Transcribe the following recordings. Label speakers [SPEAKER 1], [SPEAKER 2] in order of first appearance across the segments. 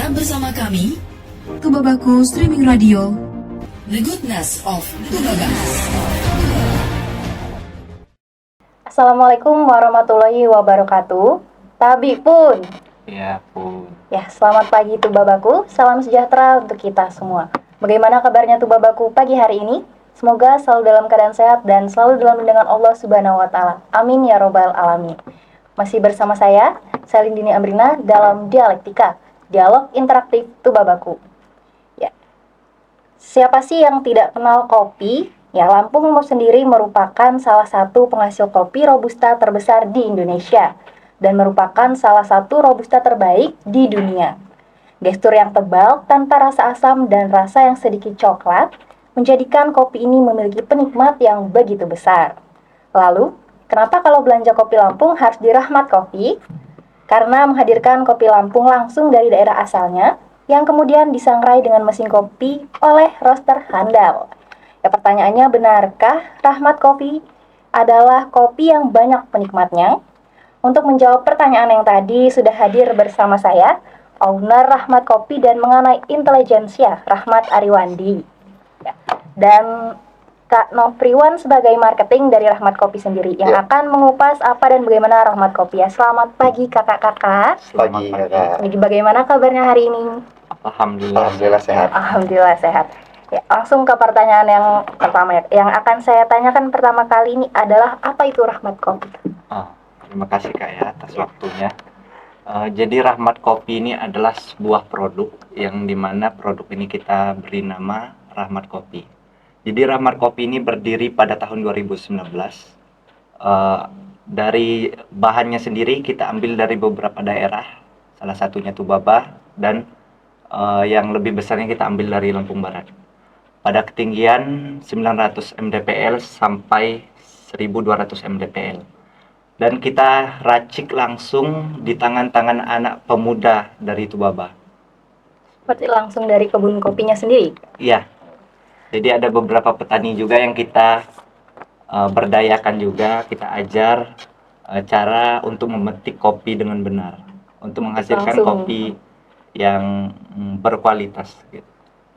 [SPEAKER 1] Tetap bersama kami,
[SPEAKER 2] Tubabaku Streaming Radio.
[SPEAKER 1] The Goodness of Tubabaku.
[SPEAKER 3] Assalamualaikum warahmatullahi wabarakatuh. Tabi pun.
[SPEAKER 4] Ya pun.
[SPEAKER 3] Ya, selamat pagi Tubabaku. Salam sejahtera untuk kita semua. Bagaimana kabarnya Tubabaku pagi hari ini? Semoga selalu dalam keadaan sehat dan selalu dalam lindungan Allah Subhanahu wa taala. Amin ya robbal alamin. Masih bersama saya, Salindini Amrina dalam Dialektika, Dialog Interaktif Tubabaku. Ya. Siapa sih yang tidak kenal kopi? Ya, Lampung sendiri merupakan salah satu penghasil kopi robusta terbesar di Indonesia dan merupakan salah satu robusta terbaik di dunia. Tekstur yang tebal tanpa rasa asam dan rasa yang sedikit coklat menjadikan kopi ini memiliki penikmat yang begitu besar. Lalu, kenapa kalau belanja kopi Lampung harus di Rahmat Kopi? Karena menghadirkan kopi Lampung langsung dari daerah asalnya yang kemudian disangrai dengan mesin kopi oleh roaster handal. Ya, pertanyaannya, benarkah Rahmat Kopi adalah kopi yang banyak penikmatnya? Untuk menjawab pertanyaan yang tadi sudah hadir bersama saya, owner Rahmat Kopi dan mengenai intelijensia, Rahmat Ariwandi. Ya. Dan Kak Novriwan sebagai marketing dari Rahmat Kopi sendiri yang akan mengupas apa dan bagaimana Rahmat Kopi. Ya, selamat pagi kakak-kakak.
[SPEAKER 4] Pagi kakak.
[SPEAKER 3] Jadi bagaimana kabarnya hari ini?
[SPEAKER 4] Alhamdulillah sehat.
[SPEAKER 3] Alhamdulillah sehat. Ya, langsung ke pertanyaan yang pertama ya. Yang akan saya tanyakan pertama kali ini adalah apa itu Rahmat Kopi?
[SPEAKER 4] Terima kasih Kak ya atas waktunya. Jadi Rahmat Kopi ini adalah sebuah produk yang dimana produk ini kita beri nama Rahmat Kopi. Jadi Rahmat Kopi ini berdiri pada tahun 2019. Dari bahannya sendiri kita ambil dari beberapa daerah, salah satunya Tubaba dan yang lebih besarnya kita ambil dari Lampung Barat. Pada ketinggian 900 mdpl sampai 1200 mdpl. Dan kita racik langsung di tangan-tangan anak pemuda dari Tubaba.
[SPEAKER 3] Berarti langsung dari kebun kopinya sendiri?
[SPEAKER 4] Iya. Jadi ada beberapa petani juga yang kita berdayakan juga, kita ajar cara untuk memetik kopi dengan benar. Untuk menghasilkan kopi yang berkualitas gitu.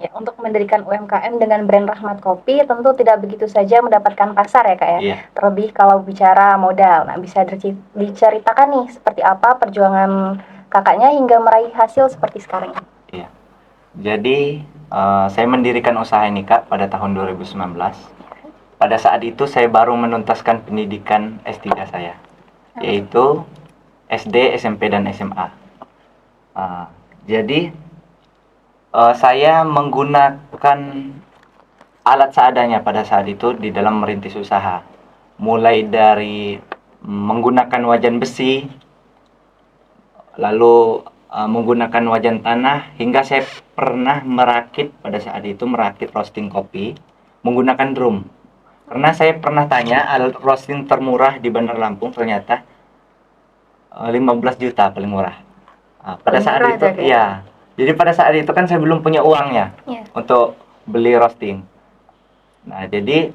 [SPEAKER 3] Ya, untuk mendirikan UMKM dengan brand Rahmat Kopi tentu tidak begitu saja mendapatkan pasar ya Kak ya.
[SPEAKER 4] Iya.
[SPEAKER 3] Terlebih kalau bicara modal. Nah, bisa diceritakan nih seperti apa perjuangan kakaknya hingga meraih hasil seperti sekarang ini.
[SPEAKER 4] Iya. Jadi saya mendirikan usaha ini Kak pada tahun 2019. Pada saat itu saya baru menuntaskan pendidikan S3 saya, yaitu SD, SMP, dan SMA. Jadi saya menggunakan alat seadanya pada saat itu di dalam merintis usaha. Mulai dari menggunakan wajan besi, lalu menggunakan wajan tanah, hingga saya pernah merakit roasting kopi menggunakan drum. Karena saya pernah tanya alat roasting termurah di Bandar Lampung ternyata 15 juta paling murah. Pada saat itu ya. Jadi pada saat itu kan saya belum punya uangnya untuk beli roasting. Nah, jadi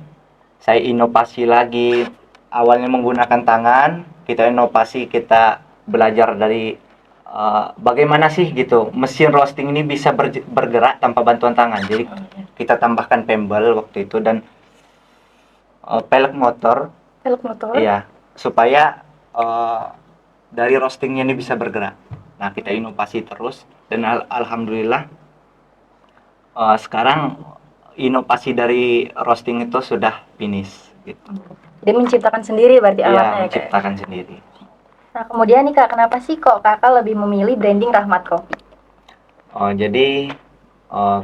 [SPEAKER 4] saya inovasi lagi. Awalnya menggunakan tangan, kita inovasi, kita belajar dari bagaimana sih gitu mesin roasting ini bisa bergerak tanpa bantuan tangan. Jadi kita tambahkan pembel waktu itu dan pelek motor. Iya, supaya dari roastingnya ini bisa bergerak. Nah, kita inovasi terus dan alhamdulillah sekarang inovasi dari roasting itu sudah finish gitu.
[SPEAKER 3] Jadi menciptakan sendiri berarti alatnya ya Kak? Iya,
[SPEAKER 4] menciptakan sendiri.
[SPEAKER 3] Nah, kemudian nih Kak, kenapa sih kok kakak lebih memilih branding Rahmat Kopi?
[SPEAKER 4] Jadi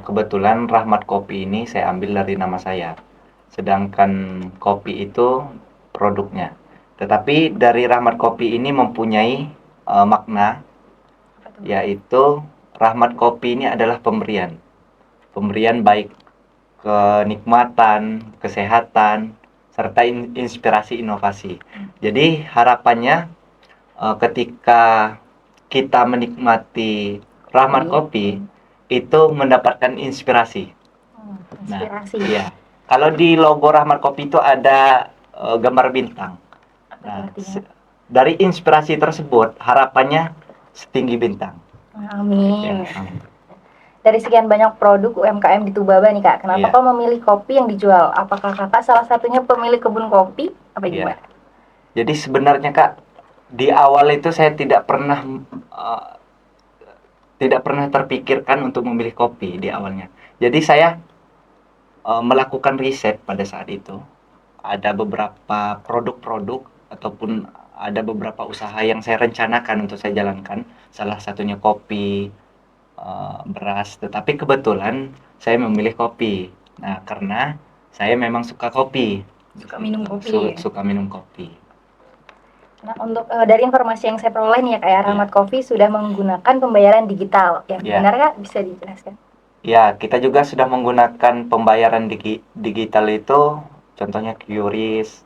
[SPEAKER 4] kebetulan Rahmat Kopi ini saya ambil dari nama saya. Sedangkan kopi itu produknya. Tetapi dari Rahmat Kopi ini mempunyai makna, yaitu Rahmat Kopi ini adalah pemberian baik kenikmatan, kesehatan, serta inspirasi inovasi. Jadi harapannya ketika kita menikmati Rahmat Kopi itu mendapatkan inspirasi.
[SPEAKER 3] Inspirasi.
[SPEAKER 4] Nah, iya. Kalau di logo Rahmat Kopi itu ada gambar bintang. Nah, dari inspirasi tersebut harapannya setinggi bintang.
[SPEAKER 3] Amin.
[SPEAKER 4] Ya, amin.
[SPEAKER 3] Dari sekian banyak produk UMKM di Tubaba nih Kak, kenapa
[SPEAKER 4] Iya.
[SPEAKER 3] kok memilih kopi yang dijual? Apakah Kakak salah satunya pemilik kebun kopi? Apa
[SPEAKER 4] Iya.
[SPEAKER 3] gimana?
[SPEAKER 4] Jadi sebenarnya Kak, di awal itu saya eh, tidak pernah terpikirkan untuk memilih kopi di awalnya. Jadi saya melakukan riset pada saat itu. Ada beberapa produk-produk ataupun ada beberapa usaha yang saya rencanakan untuk saya jalankan. Salah satunya kopi, beras. Tetapi kebetulan saya memilih kopi. Nah, karena saya memang suka kopi.
[SPEAKER 3] Suka minum kopi.
[SPEAKER 4] Suka minum kopi.
[SPEAKER 3] Nah, untuk dari informasi yang saya peroleh nih ya Kak, ya,
[SPEAKER 4] Iya.
[SPEAKER 3] Rahmat Coffee sudah menggunakan pembayaran digital. Yang
[SPEAKER 4] Iya.
[SPEAKER 3] benar Kak, bisa dijelaskan?
[SPEAKER 4] Ya, kita juga sudah menggunakan pembayaran digital itu, contohnya QRIS.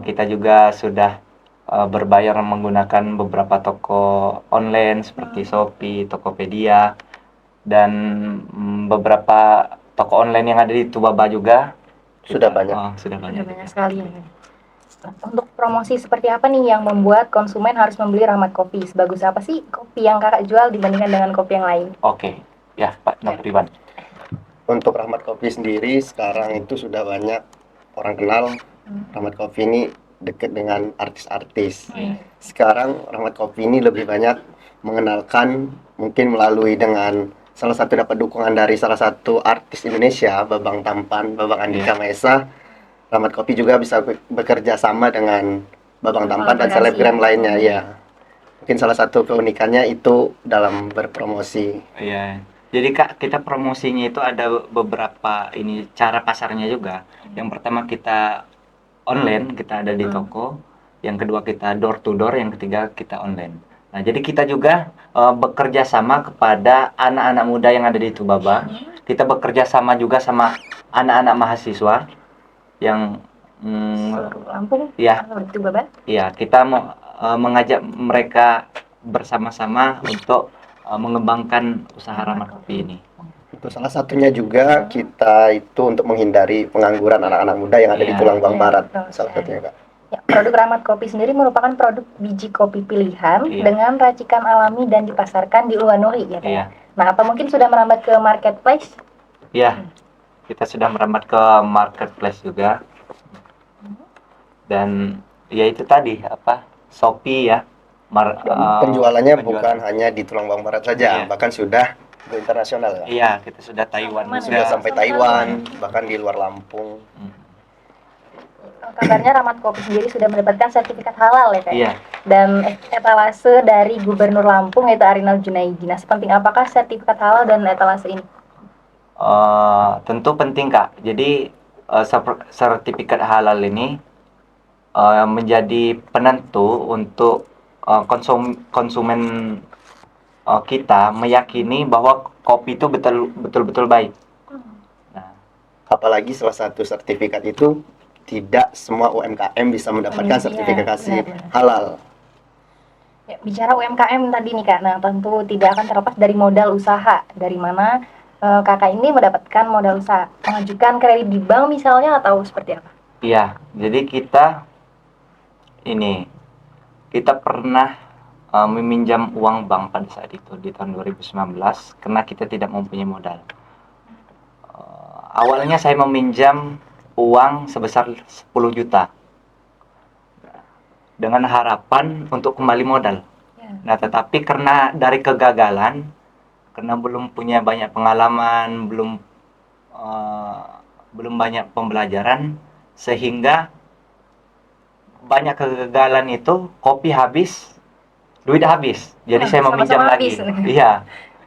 [SPEAKER 4] Kita juga sudah berbayar menggunakan beberapa toko online seperti Shopee, Tokopedia, dan beberapa toko online yang ada di Tubaba juga.
[SPEAKER 5] Sudah banyak.
[SPEAKER 4] Sudah banyak.
[SPEAKER 3] Sudah banyak sekali. Nah, untuk promosi seperti apa nih yang membuat konsumen harus membeli Rahmat Coffee? Sebagus apa sih kopi yang Kakak jual dibandingkan dengan kopi yang lain?
[SPEAKER 4] Oke, ya Pak Nokriwan.
[SPEAKER 5] Untuk Rahmat Coffee sendiri sekarang itu sudah banyak orang kenal. Rahmat Coffee ini dekat dengan artis-artis. Sekarang Rahmat Coffee ini lebih banyak mengenalkan mungkin melalui dengan salah satu dapat dukungan dari salah satu artis Indonesia, Babang Tampan, Babang Andika Maesa. Rahmat Coffee juga bisa bekerja sama dengan Babang Tampan dan selebgram lainnya, ya. Mungkin salah satu keunikannya itu dalam berpromosi.
[SPEAKER 4] Iya. Jadi Kak, kita promosinya itu ada beberapa ini cara pasarnya juga. Yang pertama kita online, kita ada di toko. Yang kedua kita door to door, yang ketiga kita online. Nah, jadi kita juga bekerja sama kepada anak-anak muda yang ada di Tubaba. Kita bekerja sama juga sama anak-anak mahasiswa yang
[SPEAKER 3] Seluruh Lampung,
[SPEAKER 4] ya,
[SPEAKER 3] atau di Tubaba?
[SPEAKER 4] iya, kita mau mengajak mereka bersama-sama untuk mengembangkan usaha Rahmat Coffee ini.
[SPEAKER 5] Itu salah satunya juga kita itu untuk menghindari pengangguran anak-anak muda yang ada di
[SPEAKER 4] Iya.
[SPEAKER 5] Tulang Bang
[SPEAKER 3] Iya,
[SPEAKER 5] Barat.
[SPEAKER 3] betul.
[SPEAKER 5] Salah satunya, Kak.
[SPEAKER 3] Ya, produk Rahmat Coffee sendiri merupakan produk biji kopi pilihan
[SPEAKER 4] Iya.
[SPEAKER 3] dengan racikan alami dan dipasarkan di luar negeri ya Kak?
[SPEAKER 4] Iya.
[SPEAKER 3] Nah, apa mungkin sudah merambat ke marketplace?
[SPEAKER 4] Ya, kita sudah merambat ke marketplace juga. Dan ya itu tadi Shopee ya.
[SPEAKER 5] Penjualannya bukan hanya di Tulang Bang Barat saja,
[SPEAKER 4] Iya.
[SPEAKER 5] bahkan sudah go internasional, Kak.
[SPEAKER 4] Iya, kita sudah Taiwan
[SPEAKER 3] Mana?
[SPEAKER 5] Sudah
[SPEAKER 4] juga.
[SPEAKER 5] sampai Taiwan, bahkan di luar Lampung.
[SPEAKER 3] Kabarnya Rahmat Coffee sendiri sudah mendapatkan sertifikat halal ya Kak?
[SPEAKER 4] Iya.
[SPEAKER 3] Dan etalase dari Gubernur Lampung yaitu Arinal Junaidi. Nah, sepenting apakah sertifikat halal dan etalase ini?
[SPEAKER 4] Tentu penting Kak. Jadi sertifikat halal ini menjadi penentu untuk konsumen kita meyakini bahwa kopi itu betul-betul baik. Nah,
[SPEAKER 5] Apalagi salah satu sertifikat itu tidak semua UMKM bisa mendapatkan
[SPEAKER 3] Iya,
[SPEAKER 5] sertifikasi
[SPEAKER 3] benar-benar.
[SPEAKER 5] halal.
[SPEAKER 3] Ya, bicara UMKM tadi nih Kak, nah tentu tidak akan terlepas dari modal usaha. Dari mana Kakak ini mendapatkan modal usaha? Mengajukan kredit di bank misalnya atau seperti apa?
[SPEAKER 4] iya, jadi kita pernah meminjam uang bank pada saat itu di tahun 2019 karena kita tidak mempunyai modal. Awalnya saya meminjam uang sebesar 10 juta dengan harapan untuk kembali modal.
[SPEAKER 3] Ya.
[SPEAKER 4] Nah, tetapi karena dari kegagalan, karena belum punya banyak pengalaman, belum banyak pembelajaran, sehingga banyak kegagalan itu kopi habis, duit habis. Jadi
[SPEAKER 3] Wah,
[SPEAKER 4] saya meminjam
[SPEAKER 3] sama-sama
[SPEAKER 4] lagi.
[SPEAKER 3] habis.
[SPEAKER 4] Iya.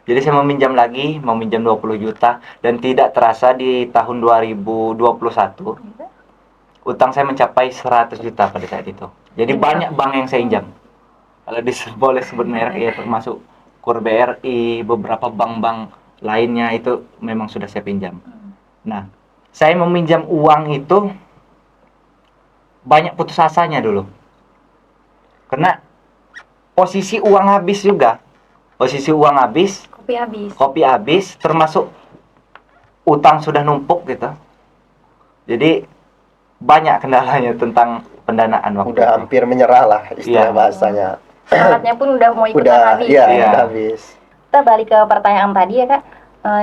[SPEAKER 4] Jadi saya meminjam 20 juta dan tidak terasa di tahun 2021 utang saya mencapai 100 juta pada saat itu. Jadi banyak bank yang saya injam. Kalau boleh sebut merek ya, termasuk KUR BRI, beberapa bank-bank lainnya itu memang sudah saya pinjam. Nah, saya meminjam uang itu banyak putus asanya dulu. Karena posisi uang habis juga. Posisi uang habis,
[SPEAKER 3] Kopi habis.
[SPEAKER 4] kopi habis, termasuk utang sudah numpuk gitu. Jadi banyak kendalanya tentang pendanaan waktu
[SPEAKER 5] Udah
[SPEAKER 4] itu.
[SPEAKER 5] hampir menyerah lah istilah
[SPEAKER 4] Iya.
[SPEAKER 5] bahasanya.
[SPEAKER 3] Syaratnya pun udah mau ikutan
[SPEAKER 5] Udah,
[SPEAKER 3] habis.
[SPEAKER 5] iya,
[SPEAKER 4] Iya.
[SPEAKER 5] udah habis.
[SPEAKER 3] Kita balik ke pertanyaan tadi ya Kak.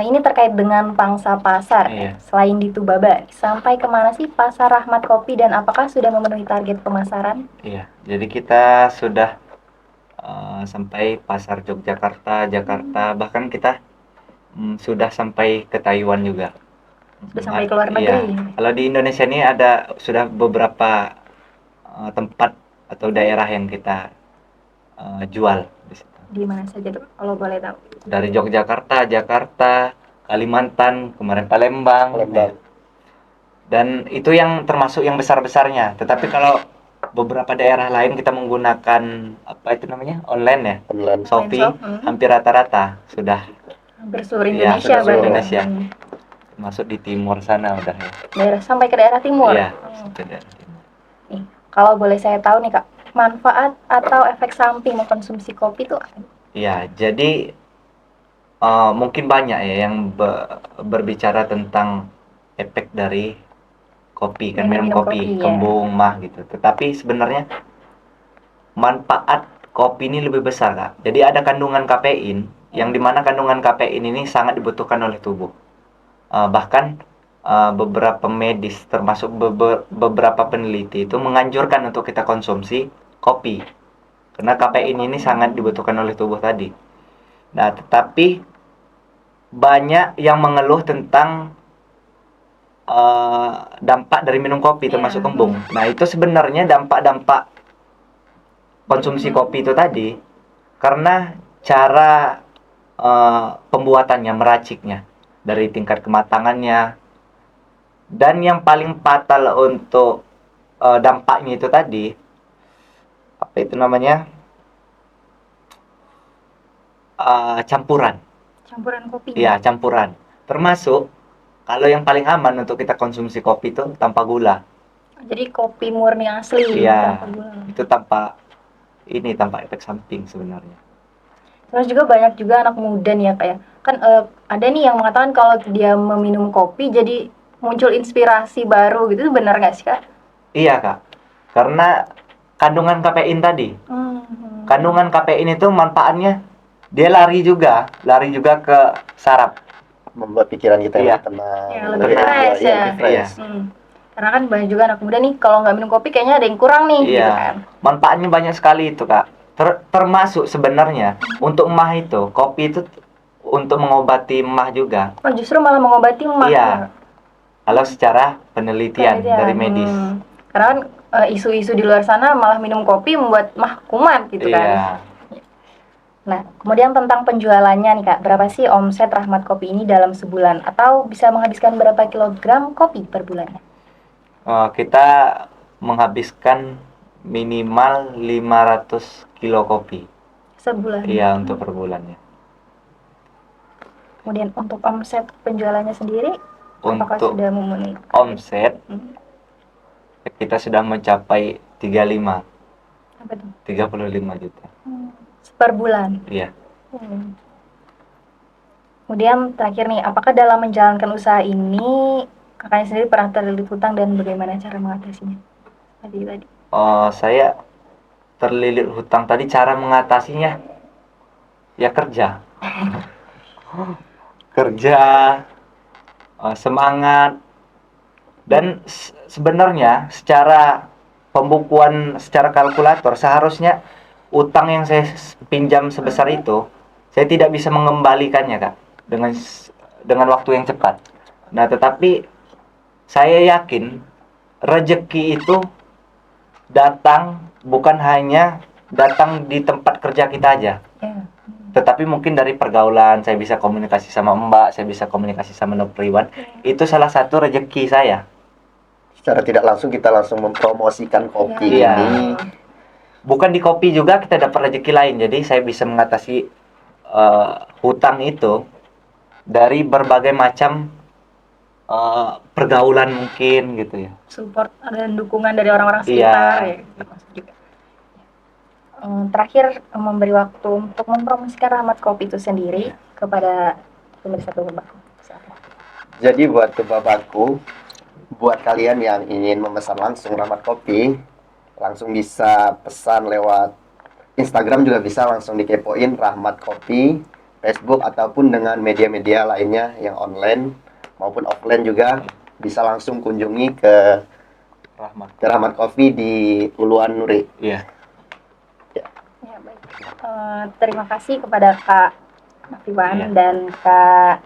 [SPEAKER 3] Ini terkait dengan pangsa pasar.
[SPEAKER 4] Iya.
[SPEAKER 3] Selain di Tubaba, sampai kemana sih pasar Rahmat Kopi dan apakah sudah memenuhi target pemasaran?
[SPEAKER 4] Iya, jadi kita sudah sampai pasar Yogyakarta, Jakarta, bahkan kita sudah sampai ke Taiwan juga.
[SPEAKER 3] Sudah sampai ke luar
[SPEAKER 4] Iya.
[SPEAKER 3] negeri.
[SPEAKER 4] Kalau di Indonesia ini ada sudah beberapa tempat atau daerah yang kita jual di situ.
[SPEAKER 3] Di mana saja tuh kalau boleh tahu?
[SPEAKER 4] Dari Yogyakarta, Jakarta, Kalimantan, kemarin Palembang.
[SPEAKER 5] Palembang.
[SPEAKER 4] Dan itu yang termasuk yang besar-besarnya. Tetapi kalau beberapa daerah lain kita menggunakan apa itu namanya? Online ya.
[SPEAKER 5] Online.
[SPEAKER 4] Shopee
[SPEAKER 3] shop,
[SPEAKER 4] hampir rata-rata sudah
[SPEAKER 3] Hampir seluruh
[SPEAKER 4] Iya,
[SPEAKER 3] Indonesia
[SPEAKER 4] sudah seluruh
[SPEAKER 3] berarti.
[SPEAKER 4] Indonesia.
[SPEAKER 3] Hmm.
[SPEAKER 4] masuk di timur sana udah ya.
[SPEAKER 3] Daerah sampai ke daerah timur.
[SPEAKER 4] Iya,
[SPEAKER 3] Hmm.
[SPEAKER 4] ke daerah timur.
[SPEAKER 3] Nih, kalau boleh saya tahu nih Kak, manfaat atau efek samping mengkonsumsi kopi itu apa?
[SPEAKER 4] Iya, jadi mungkin banyak ya yang berbicara tentang efek dari kopi kan, minum
[SPEAKER 3] Minum
[SPEAKER 4] kopi,
[SPEAKER 3] kopi, ya.
[SPEAKER 4] kembung, mah gitu. Tetapi sebenarnya manfaat kopi ini lebih besar Kak. Jadi ada kandungan kafein yang dimana kandungan kafein ini sangat dibutuhkan oleh tubuh. Bahkan beberapa medis termasuk beberapa peneliti itu menganjurkan untuk kita konsumsi kopi karena kafein ini sangat dibutuhkan oleh tubuh tadi. Nah, tetapi banyak yang mengeluh tentang dampak dari minum kopi termasuk
[SPEAKER 3] Iya.
[SPEAKER 4] kembung. Nah, itu sebenarnya dampak-dampak konsumsi kopi itu tadi karena cara pembuatannya, meraciknya dari tingkat kematangannya, dan yang paling fatal untuk dampaknya itu tadi apa itu namanya campuran.
[SPEAKER 3] Campuran kopi.
[SPEAKER 4] Iya, campuran. Termasuk kalau yang paling aman untuk kita konsumsi kopi itu tanpa gula.
[SPEAKER 3] Jadi kopi murni asli
[SPEAKER 4] Iya.
[SPEAKER 3] tanpa gula.
[SPEAKER 4] Itu tanpa efek samping sebenarnya.
[SPEAKER 3] Terus juga banyak juga anak muda nih ya Kak ya. Kan ada nih yang mengatakan kalau dia meminum kopi jadi muncul inspirasi baru gitu, itu benar nggak sih Kak?
[SPEAKER 4] Iya, Kak. Karena kandungan kafein tadi. Kandungan kafein itu manfaatnya dia lari juga ke saraf.
[SPEAKER 5] Membuat pikiran kita
[SPEAKER 4] Iya.
[SPEAKER 5] lebih tenang,
[SPEAKER 3] Ya, lebih fresh ya.
[SPEAKER 5] lebih fresh.
[SPEAKER 3] Karena kan banyak juga anak muda nih kalau nggak minum kopi kayaknya ada yang kurang nih gitu kan.
[SPEAKER 4] Manfaatnya banyak sekali itu, Kak. Termasuk sebenarnya untuk emah itu, kopi itu untuk mengobati emah juga.
[SPEAKER 3] Oh, justru malah mengobati emah.
[SPEAKER 4] Iya. Kalau secara penelitian dari medis.
[SPEAKER 3] Karena kan isu-isu di luar sana malah minum kopi membuat emah kumat gitu kan.
[SPEAKER 4] Iya.
[SPEAKER 3] Nah, kemudian tentang penjualannya nih Kak, berapa sih omset Rahmat Kopi ini dalam sebulan? Atau bisa menghabiskan berapa kilogram kopi per bulannya?
[SPEAKER 4] Kita menghabiskan minimal 500 kilo kopi.
[SPEAKER 3] Sebulan.
[SPEAKER 4] Iya, untuk per bulannya.
[SPEAKER 3] Kemudian untuk omset penjualannya sendiri, apakah
[SPEAKER 4] Untuk
[SPEAKER 3] sudah memenuhi?
[SPEAKER 4] omset,
[SPEAKER 3] Hmm.
[SPEAKER 4] kita sudah mencapai 35
[SPEAKER 3] Apa tuh?
[SPEAKER 4] 35 juta.
[SPEAKER 3] Per bulan.
[SPEAKER 4] Iya.
[SPEAKER 3] Kemudian terakhir nih, apakah dalam menjalankan usaha ini kakaknya sendiri pernah terlilit hutang dan bagaimana cara mengatasinya? Tadi.
[SPEAKER 4] Saya terlilit hutang tadi, cara mengatasinya ya kerja. Kerja, semangat, dan sebenarnya secara pembukuan secara kalkulator seharusnya utang yang saya pinjam sebesar itu saya tidak bisa mengembalikannya Kak dengan waktu yang cepat. Nah, tetapi saya yakin rezeki itu datang bukan hanya datang di tempat kerja kita aja.
[SPEAKER 3] Ya.
[SPEAKER 4] Tetapi mungkin dari pergaulan, saya bisa komunikasi sama Mbak, saya bisa komunikasi sama Nopriwan. Itu salah satu rezeki saya.
[SPEAKER 5] Secara tidak langsung kita langsung mempromosikan kopi
[SPEAKER 4] Iya.
[SPEAKER 5] ini.
[SPEAKER 4] Bukan di kopi juga kita dapat rezeki lain. Jadi saya bisa mengatasi hutang itu dari berbagai macam pergaulan mungkin gitu ya.
[SPEAKER 3] Support dan dukungan dari orang-orang sekitar.
[SPEAKER 4] Iya.
[SPEAKER 3] Ya, termasuk juga. Terakhir memberi waktu untuk mempromosikan Rahmat Kopi itu sendiri kepada pemirsa Tubabaku.
[SPEAKER 5] Jadi buat Tubabaku, buat kalian yang ingin memesan langsung Rahmat Kopi, langsung bisa pesan lewat Instagram juga bisa, langsung dikepoin Rahmat Kopi, Facebook ataupun dengan media-media lainnya yang online maupun offline juga bisa langsung kunjungi ke Rahmat Coffee di Uluan Nuri.
[SPEAKER 4] Iya.
[SPEAKER 3] Ya, baik. Terima kasih kepada Kak Nafiwan
[SPEAKER 4] Iya.
[SPEAKER 3] dan Kak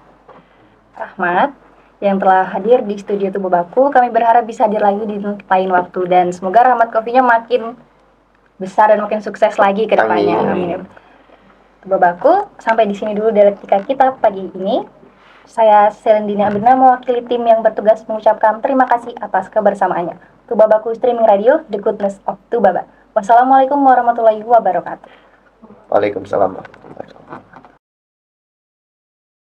[SPEAKER 3] Rahmat yang telah hadir di studio Tuba Baku. Kami berharap bisa hadir lagi di lain waktu dan semoga Rahmat Coffee-nya makin besar dan makin sukses lagi ke depannya.
[SPEAKER 5] Amin.
[SPEAKER 3] Amin. Tuba Baku, sampai di sini dulu dialektika kita pagi ini. Saya Selendina Abdina mewakili tim yang bertugas mengucapkan terima kasih atas kebersamaannya. Tuba Baku Streaming Radio, The Goodness of Tubaba. Wassalamualaikum warahmatullahi wabarakatuh.
[SPEAKER 5] Waalaikumsalam warahmatullahi wabarakatuh.